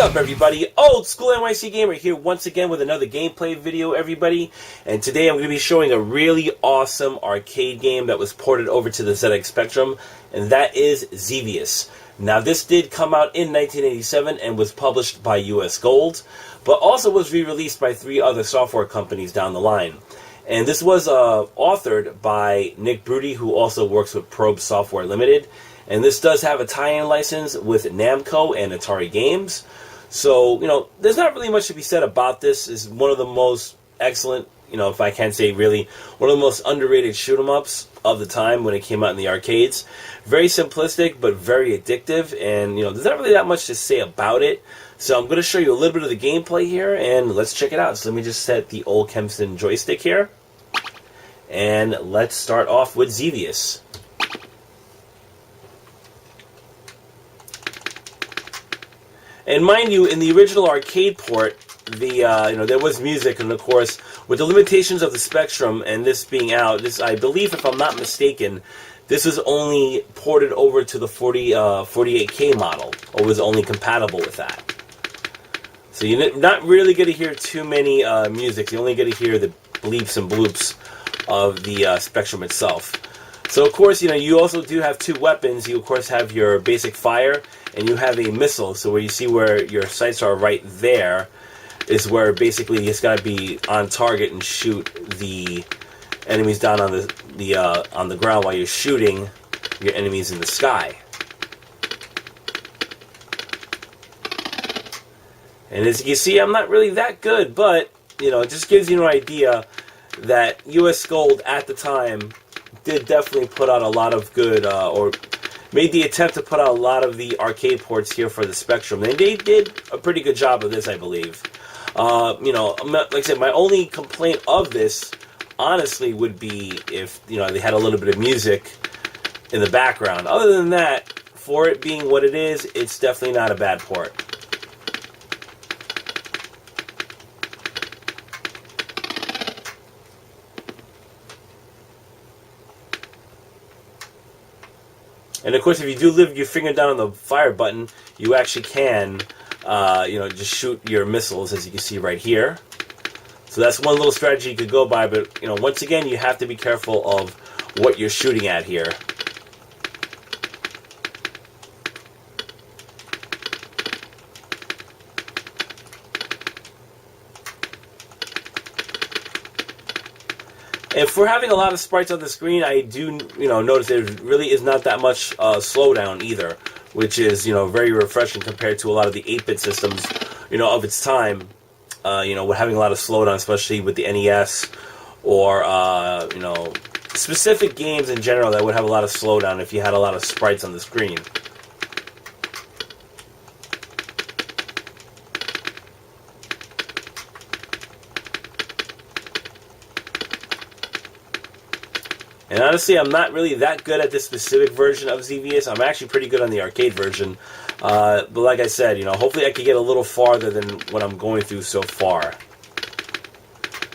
up, everybody? OldSchoolNYCGamer here once again with another gameplay video, everybody. And today I'm going to be showing a really awesome arcade game that was ported over to the ZX Spectrum, and that is Xevious. Now, this did come out in 1987 and was published by US Gold, but also was re-released by 3 other software companies down the line. And this was authored by Nick Bruty, who also works with Probe Software Limited. And this does have a tie-in license with Namco and Atari Games. So, there's not really much to be said about this. It's one of the most excellent, if I can say really, one of the most underrated shoot-'em-ups of the time when it came out in the arcades. Very simplistic, but very addictive. And, there's not really that much to say about it. So I'm going to show you a little bit of the gameplay here, and let's check it out. So let me just set the old Kempston joystick here. And let's start off with Xevious. And mind you, in the original arcade port, there was music, and of course, with the limitations of the Spectrum and this being out, I believe, if I'm not mistaken, this was only ported over to the 48K model, or was only compatible with that. So you're not really going to hear too many music. You only get to hear the bleeps and bloops of the Spectrum itself. So of course, you also do have 2 weapons. You of course have your basic fire, and you have a missile. So where you see where your sights are right there is where basically you just got to be on target and shoot the enemies down on the ground while you're shooting your enemies in the sky. And as you can see, I'm not really that good, but it just gives you an idea that US Gold at the time did definitely put out a lot of good, or made the attempt to put out a lot of the arcade ports here for the Spectrum. And they did a pretty good job of this, I believe. Like I said, my only complaint of this, honestly, would be if, they had a little bit of music in the background. Other than that, for it being what it is, it's definitely not a bad port. And of course, if you do leave your finger down on the fire button, you actually can, just shoot your missiles, as you can see right here. So that's one little strategy you could go by, but, once again, you have to be careful of what you're shooting at here. And for having a lot of sprites on the screen, I do, notice there really is not that much slowdown either, which is, very refreshing compared to a lot of the 8-bit systems, of its time. With having a lot of slowdown, especially with the NES, or specific games in general that would have a lot of slowdown if you had a lot of sprites on the screen. And honestly, I'm not really that good at this specific version of Xevious. I'm actually pretty good on the arcade version. But like I said, hopefully I can get a little farther than what I'm going through so far.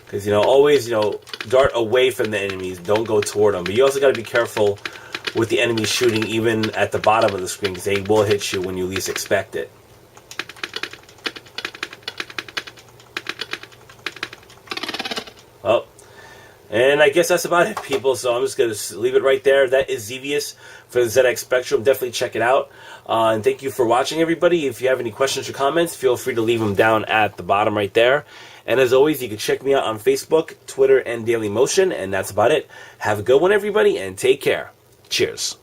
Because, always, dart away from the enemies. Don't go toward them. But you also got to be careful with the enemies shooting even at the bottom of the screen, because they will hit you when you least expect it. Well, and I guess that's about it, people. So I'm just going to leave it right there. That is Xevious for the ZX Spectrum. Definitely check it out. And thank you for watching, everybody. If you have any questions or comments, feel free to leave them down at the bottom right there. And as always, you can check me out on Facebook, Twitter, and DailyMotion. And that's about it. Have a good one, everybody, and take care. Cheers.